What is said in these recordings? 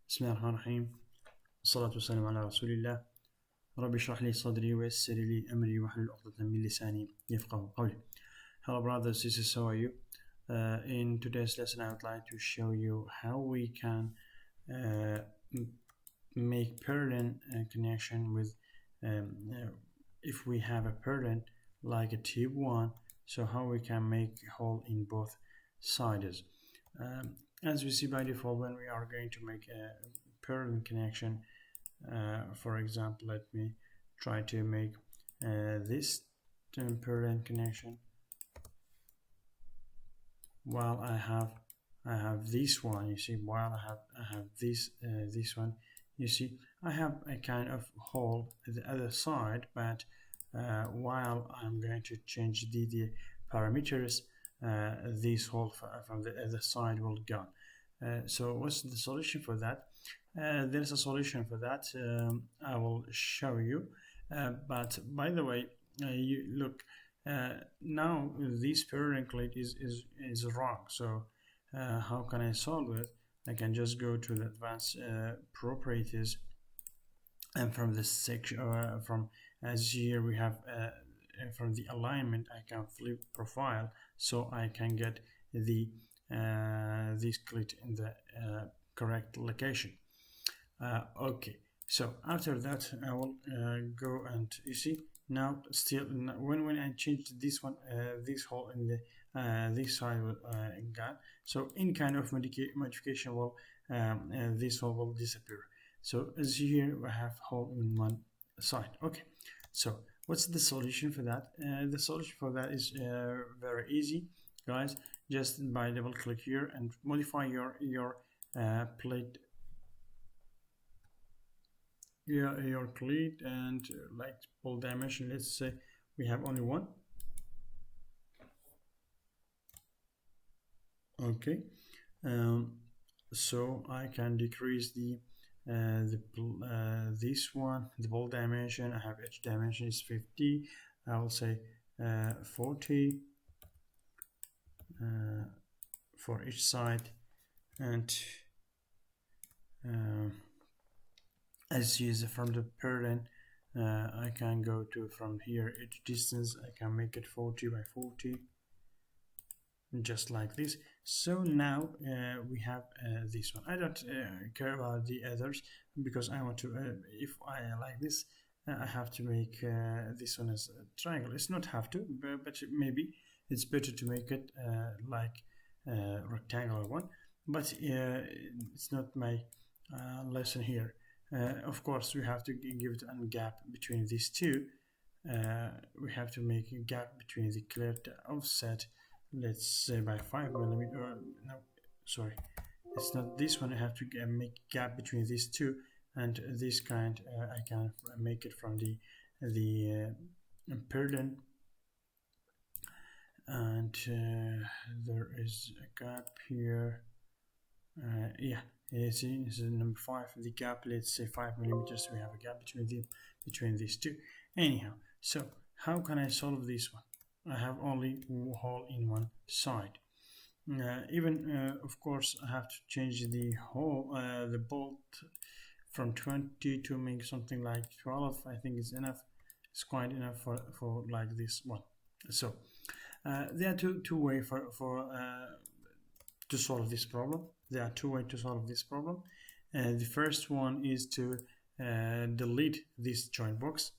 بسم الله الرحمن الرحيم والصلاة والسلام على رسول الله رب اشرح لي صدري ويسر لي أمري واحلل عقدة من لساني يفقهوا قولي. Hello brothers, this is how are you? In today's lesson I would like to show you how we can make purlin connection with if we have a purlin like a Pshtewan, so how we can make a hole in both sides. As we see by default, when we are going to make a purlin connection, for example, let me try to make this purlin connection. While I have this one, you see, while I have this one, you see, I have a kind of hole at the other side, but while I'm going to change the parameters, this hole from the other side will go. So what's the solution for that? There's a solution for that. I will show you. But by the way, you look. Now this purlin clip is wrong. So how can I solve it? I can just go to the advanced properties, and from this section, as here we have from the alignment, I can flip profile, so I can get the this clip in the correct location. Okay, so after that I will go, and you see now still when I change this one, this hole in the this side will gone. So in kind of modification will this hole will disappear. So as here we have hole in one side. Okay, so what's the solution for that? The solution for that is very easy, guys. Just by double click here and modify your plate, your cleat, and like pull dimension. Let's say we have only one. Okay, so I can decrease this one, the ball dimension. I have each dimension is 50. I will say 40 for each side, and as is from the purlin, I can go to from here each distance. I can make it 40 by 40, just like this. So now we have this one. I don't care about the others, because I want to if I like this, I have to make this one as a triangle. It's not have to, but maybe it's better to make it like rectangular one, but it's not my lesson here. Of course we have to give it a gap between these two. We have to make a gap between the clear offset, let's say by 5 millimeter. No, sorry, it's not this one. I have to make gap between these two, and this kind I can make it from the purlin, and there is a gap here. Yeah, you see, this is number 5. The gap, let's say 5 millimeters. We have a gap between these two. Anyhow, so how can I solve this one? I have only hole in one side. Of course, I have to change the hole, the bolt from 20 to make something like 12. I think it's enough. It's quite enough for like this one. So there are two ways to solve this problem. There are 2 ways to solve this problem. The first one is to delete this joint box,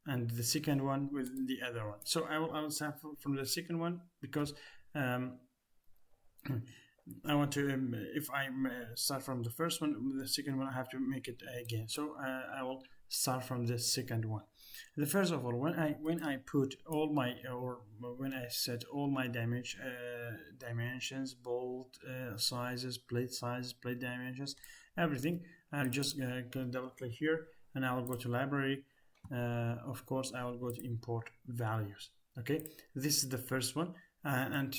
and the second one with the other one. So I will start from the second one, because I want to if I start from the first one, the second one I have to make it again. So I will start from the second one. The first of all, when I put all my, or when I set all my dimensions, bolt sizes, plate dimensions, everything, I'll just double click here, and I will go to library. Of course I will go to import values. Okay, this is the first one, and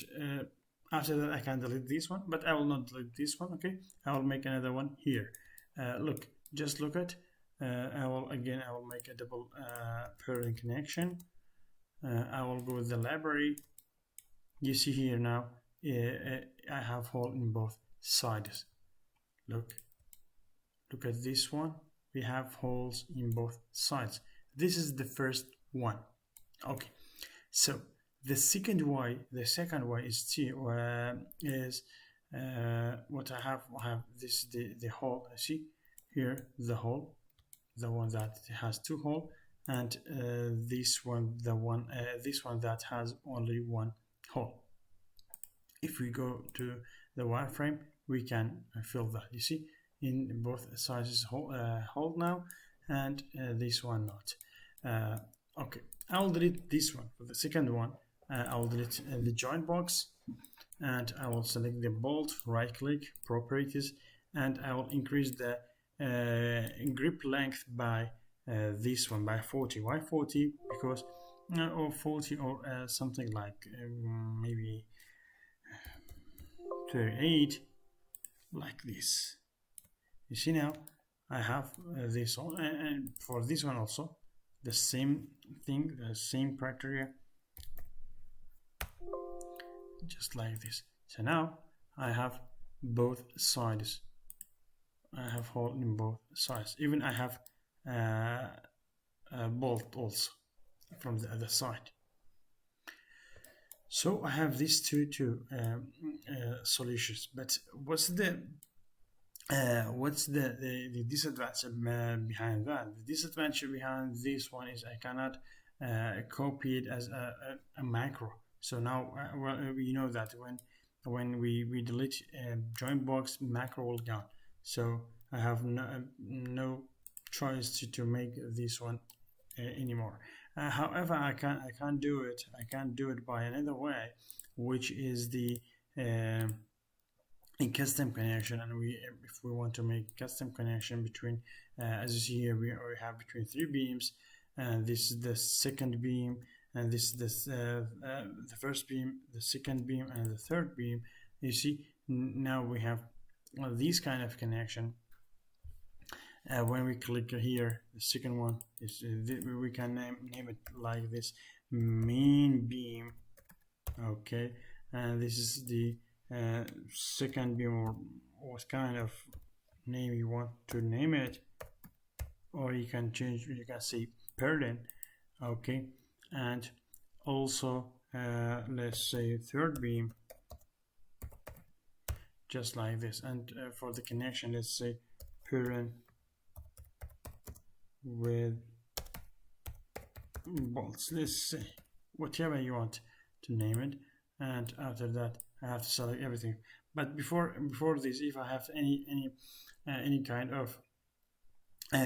after that I can delete this one, but I will not delete this one. Okay, I will make another one here. Look, just look at I will make a double purlin connection. I will go with the library. You see here now I have hole in both sides. Look, look at this one. We have holes in both sides. This is the first one. Okay, so the second way is what I have this the hole. See here, the hole, the one that has two holes, and this one that has only one hole. If we go to the wireframe, we can fill that. You see, in both sizes hold now, and this one not. Okay, I'll delete this one. For the second one, I'll delete the joint box, and I will select the bolt, right click, properties, and I will increase the grip length by this one by 40. Why 40? Because or 40 or something like maybe 38, like this. You see now I have this one, and for this one also the same thing, the same criteria, just like this. So now I have both sides. I have hole in both sides. Even I have a bolt also from the other side. So I have these two solutions. But what's the disadvantage behind that? The disadvantage behind this one is I cannot copy it as a macro. So now, well, we know that when we delete joint box, macro will gone. So I have no choice to make this one anymore. However, I can't do it. I can't do it by another way, which is the custom connection. And if we want to make custom connection between, as you see here, we have between three beams, and this is the second beam, and this is the first beam, the second beam, and the third beam. You see, now we have this kind of connection. When we click here, the second one is we can name it like this, main beam. Okay, and this is the second beam, or what kind of name you want to name it, or you can change, you can say purlin. Okay, and also let's say third beam, just like this. And for the connection, let's say purlin with bolts, let's say whatever you want to name it. And after that I have to select everything. But before this, if I have any kind of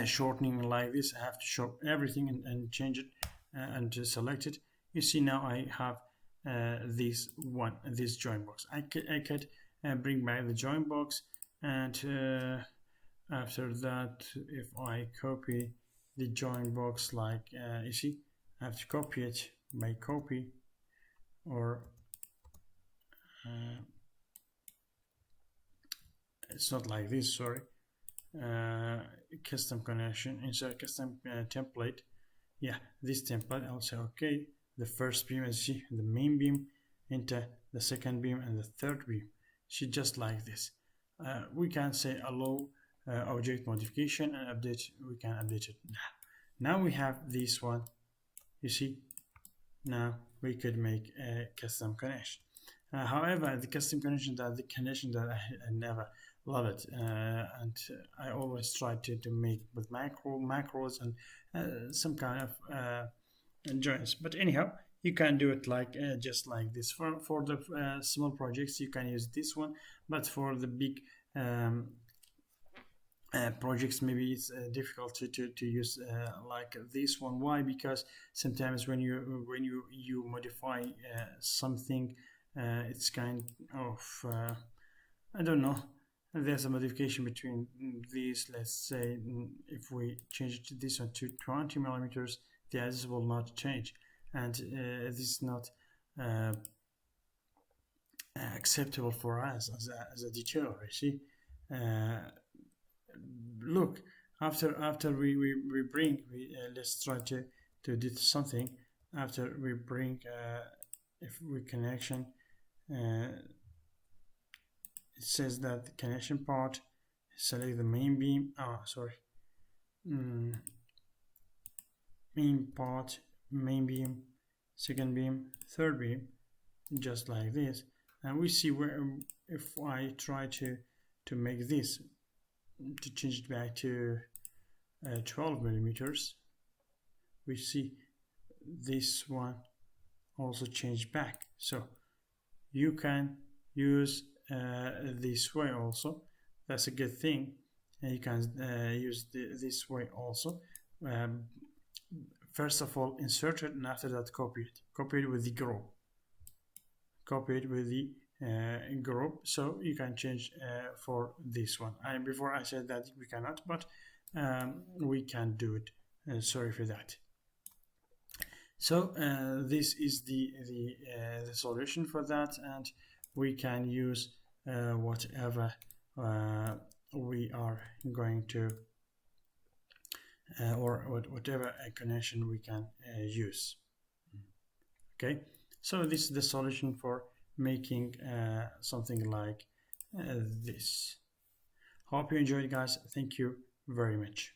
shortening like this, I have to show everything and change it and just select it. You see, now I have this joint box. I could bring back the joint box, and after that, if I copy the joint box, like you see, I have to copy it by copy, or it's not like this, sorry. Custom connection, insert custom template. Yeah, this template, I'll say okay, the first beam, as you see, the main beam, enter the second beam and the third beam. See, just like this. We can say allow object modification and update. We can update it now. We have this one. You see, now we could make a custom connection. However, the custom connection that I never love it, and I always try to make with macros and some kind of joints. But anyhow, you can do it like just like this. For the small projects, you can use this one, but for the big projects, maybe it's difficult to use like this one. Why? Because sometimes when you modify something, it's kind of I don't know, there's a modification between these. Let's say if we change this one to 20 millimeters, the axis will not change, and this is not acceptable for us as a detailer. You see, look, after we bring, let's try to do something. After we bring if we connection, it says that the connection part select the main beam. Main part, main beam, second beam, third beam, just like this. And we see where if I try to make this, to change it back to 12 millimeters, we see this one also change back. So you can use this way also. That's a good thing. And you can use this way also. First of all, insert it, and after that, copy it. Copy it with the group. Copy it with the group, so you can change for this one. Before I said that we cannot, but we can do it. Sorry for that. So this is the solution for that, and we can use whatever we are going to or whatever connection we can use. Okay, so this is the solution for making something like this. Hope you enjoyed, guys. Thank you very much.